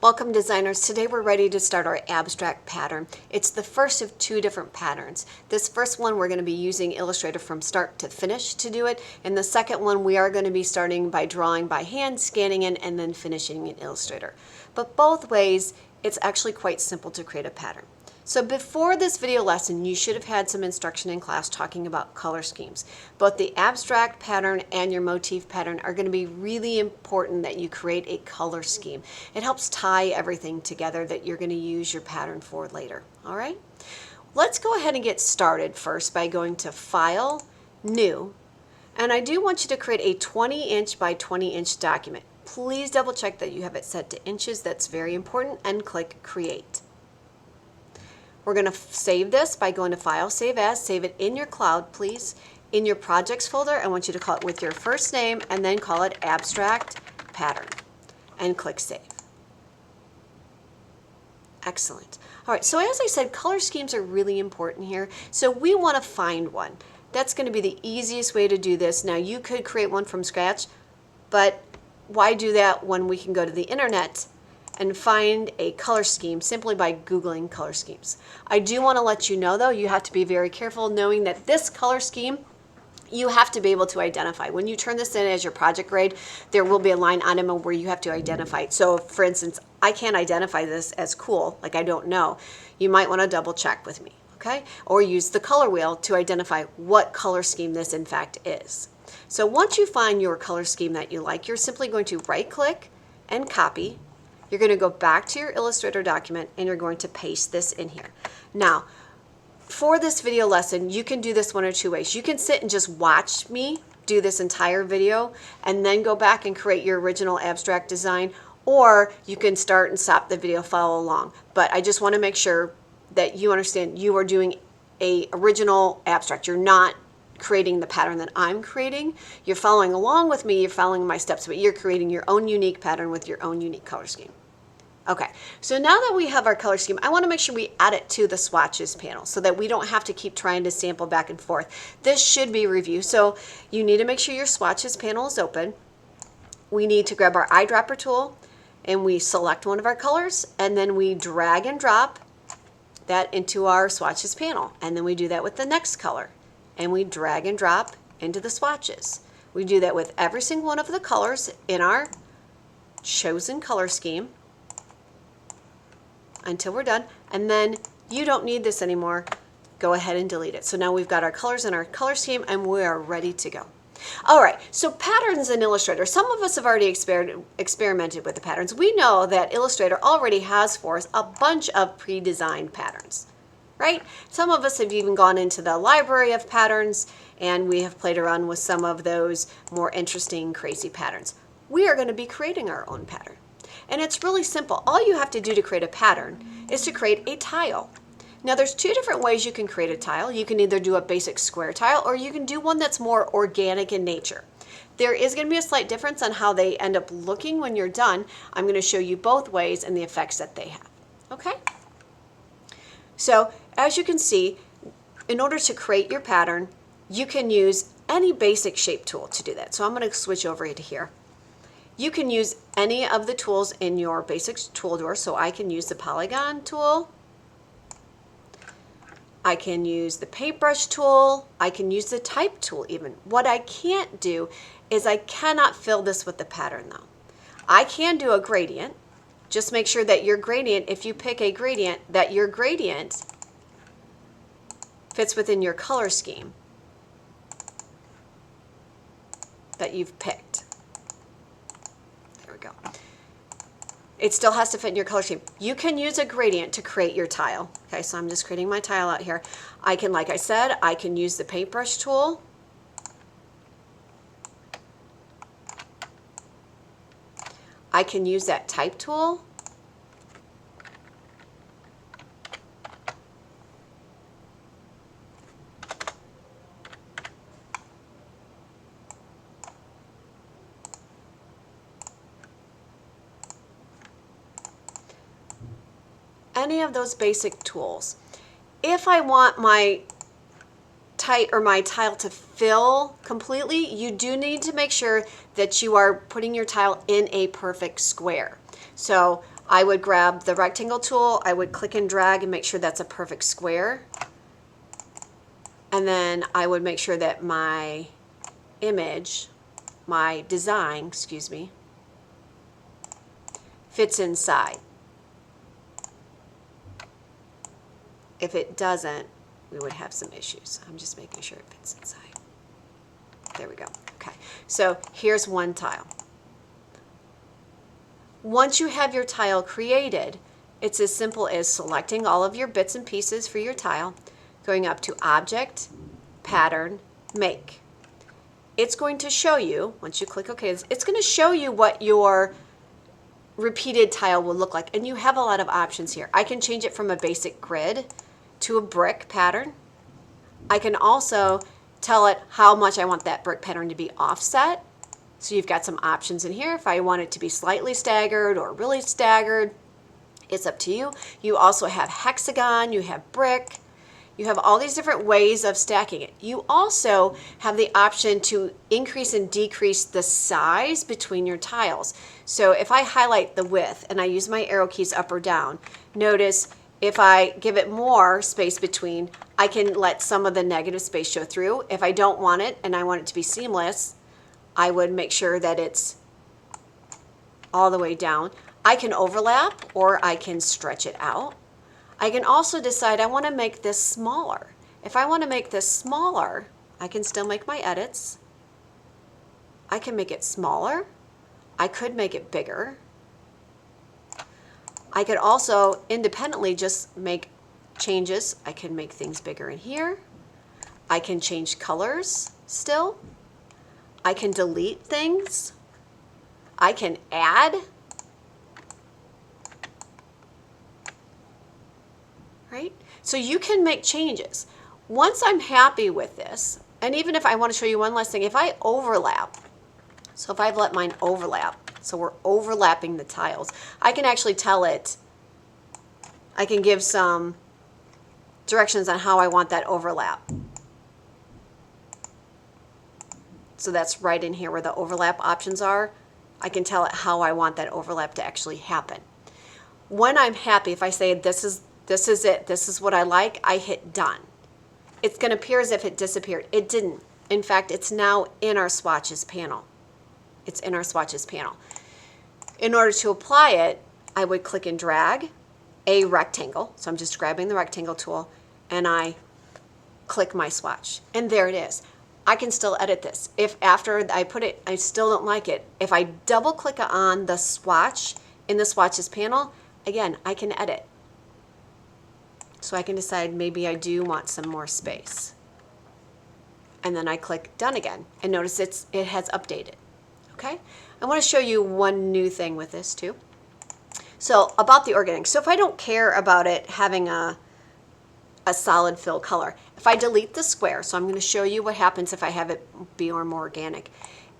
Welcome designers. Today we're ready to start our abstract pattern. It's the first of two different patterns. This first one we're going to be using Illustrator from start to finish to do it, and the second one we are going to be starting by drawing by hand, scanning in, and then finishing in Illustrator. But both ways it's actually quite simple to create a pattern. So before this video lesson, you should have had some instruction in class talking about color schemes. Both the abstract pattern and your motif pattern are going to be really important that you create a color scheme. It helps tie everything together that you're going to use your pattern for later. All right? Let's go ahead and get started first by going to File, New, and I do want you to create a 20-inch by 20-inch document. Please double check that you have it set to inches. That's very important, and click Create. We're going to save this by going to File, Save As, save it in your cloud, please. In your Projects folder, I want you to call it with your first name and then call it Abstract Pattern and click Save. Excellent. All right, so as I said, color schemes are really important here. So we want to find one. That's going to be the easiest way to do this. Now you could create one from scratch, but why do that when we can go to the internet and find a color scheme simply by Googling color schemes. I do want to let you know though, you have to be very careful knowing that this color scheme you have to be able to identify. When you turn this in as your project grade, there will be a line item where you have to identify it. So for instance, I can't identify this as cool, like I don't know. You might want to double check with me, okay? Or use the color wheel to identify what color scheme this in fact is. So once you find your color scheme that you like, you're simply going to right click and copy. You're going to go back to your Illustrator document and you're going to paste this in here. Now, for this video lesson, you can do this one or two ways. You can sit and just watch me do this entire video and then go back and create your original abstract design, or you can start and stop the video, follow along. But I just want to make sure that you understand you are doing a original abstract. You're not creating the pattern that I'm creating. You're following along with me, you're following my steps, but you're creating your own unique pattern with your own unique color scheme. Okay, so now that we have our color scheme, I want to make sure we add it to the swatches panel so that we don't have to keep trying to sample back and forth. This should be review, so you need to make sure your swatches panel is open. We need to grab our eyedropper tool and we select one of our colors and then we drag and drop that into our swatches panel, and then we do that with the next color and we drag and drop into the swatches. We do that with every single one of the colors in our chosen color scheme until we're done, and then you don't need this anymore. Go ahead and delete it. So now we've got our colors in our color scheme and we are ready to go. All right, so patterns in Illustrator. Some of us have already experimented with the patterns. We know that Illustrator already has for us a bunch of pre-designed patterns, right? Some of us have even gone into the library of patterns and we have played around with some of those more interesting, crazy patterns. We are going to be creating our own pattern. And it's really simple. All you have to do to create a pattern is to create a tile. Now there's two different ways you can create a tile. You can either do a basic square tile or you can do one that's more organic in nature. There is going to be a slight difference on how they end up looking when you're done. I'm going to show you both ways and the effects that they have. Okay? So as you can see, in order to create your pattern, you can use any basic shape tool to do that. So I'm going to switch over to here. You can use any of the tools in your basic tool drawer. So I can use the polygon tool. I can use the paintbrush tool. I can use the type tool even. What I can't do is I cannot fill this with the pattern though. I can do a gradient. Just make sure that your gradient, if you pick a gradient, that your gradient fits within your color scheme that you've picked. Go. It still has to fit in your color scheme. You can use a gradient to create your tile. Okay, so I'm just creating my tile out here. I can, like I said, I can use the paintbrush tool. I can use that type tool. Any of those basic tools. If I want my tile to fill completely, you do need to make sure that you are putting your tile in a perfect square. So I would grab the rectangle tool, I would click and drag and make sure that's a perfect square. And then I would make sure that my image, my design, excuse me, fits inside. If it doesn't, we would have some issues. I'm just making sure it fits inside. There we go. Okay, so here's one tile. Once you have your tile created, it's as simple as selecting all of your bits and pieces for your tile, going up to Object, Pattern, Make. It's going to show you, once you click OK, it's going to show you what your repeated tile will look like. And you have a lot of options here. I can change it from a basic grid to a brick pattern. I can also tell it how much I want that brick pattern to be offset. So you've got some options in here. If I want it to be slightly staggered or really staggered, it's up to you. You also have hexagon, you have brick, you have all these different ways of stacking it. You also have the option to increase and decrease the size between your tiles. So if I highlight the width and I use my arrow keys up or down, notice if I give it more space between, I can let some of the negative space show through. If I don't want it and I want it to be seamless, I would make sure that it's all the way down. I can overlap or I can stretch it out. I can also decide I want to make this smaller. If I want to make this smaller, I can still make my edits. I can make it smaller. I could make it bigger. I could also independently just make changes. I can make things bigger in here. I can change colors still. I can delete things. I can add. Right? So you can make changes. Once I'm happy with this, and even if I want to show you one last thing, if I overlap, so if I've let mine overlap, so we're overlapping the tiles, I can actually tell it, I can give some directions on how I want that overlap. So that's right in here where the overlap options are. I can tell it how I want that overlap to actually happen. When I'm happy, if I say this is it, this is what I like, I hit done. It's going to appear as if it disappeared. It didn't. In fact, it's now in our swatches panel. It's in our swatches panel. In order to apply it, I would click and drag a rectangle. So I'm just grabbing the rectangle tool and I click my swatch. And there it is. I can still edit this. If after I put it, I still don't like it, if I double click on the swatch in the swatches panel, again, I can edit. So I can decide maybe I do want some more space. And then I click done again. And notice it has updated. Okay? I want to show you one new thing with this too. So about the organic. So if I don't care about it having a solid fill color, if I delete the square, so I'm going to show you what happens if I have it be more organic.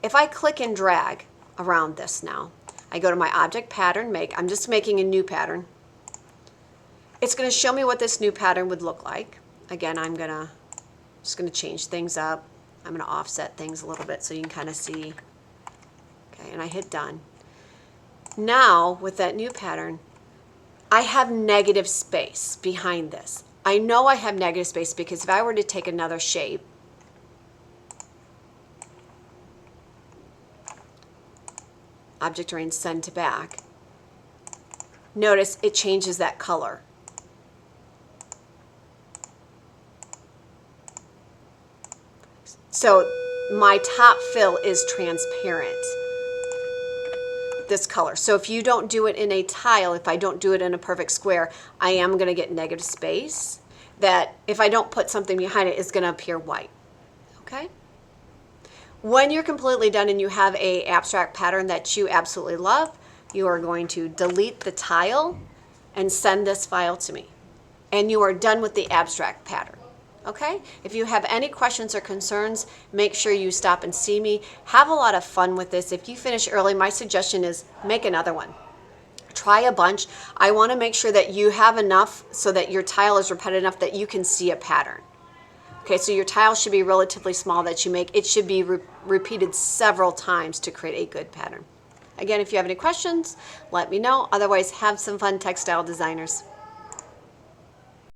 If I click and drag around this now, I go to my object pattern, make. I'm just making a new pattern. It's going to show me what this new pattern would look like. Again, just going to change things up. I'm going to offset things a little bit so you can kind of see. Okay, and I hit done. Now, with that new pattern, I have negative space behind this. I know I have negative space because if I were to take another shape, object arrange, send to back, notice it changes that color. So my top fill is transparent, this color. So if you don't do it in a tile, if I don't do it in a perfect square, I am going to get negative space that if I don't put something behind it, is going to appear white. Okay? When you're completely done and you have a abstract pattern that you absolutely love, you are going to delete the tile and send this file to me. And you are done with the abstract pattern. Okay? If you have any questions or concerns, make sure you stop and see me. Have a lot of fun with this. If you finish early, my suggestion is make another one. Try a bunch. I want to make sure that you have enough so that your tile is repetitive enough that you can see a pattern. Okay, so your tile should be relatively small that you make. It should be repeated several times to create a good pattern. Again, if you have any questions, let me know. Otherwise, have some fun, textile designers.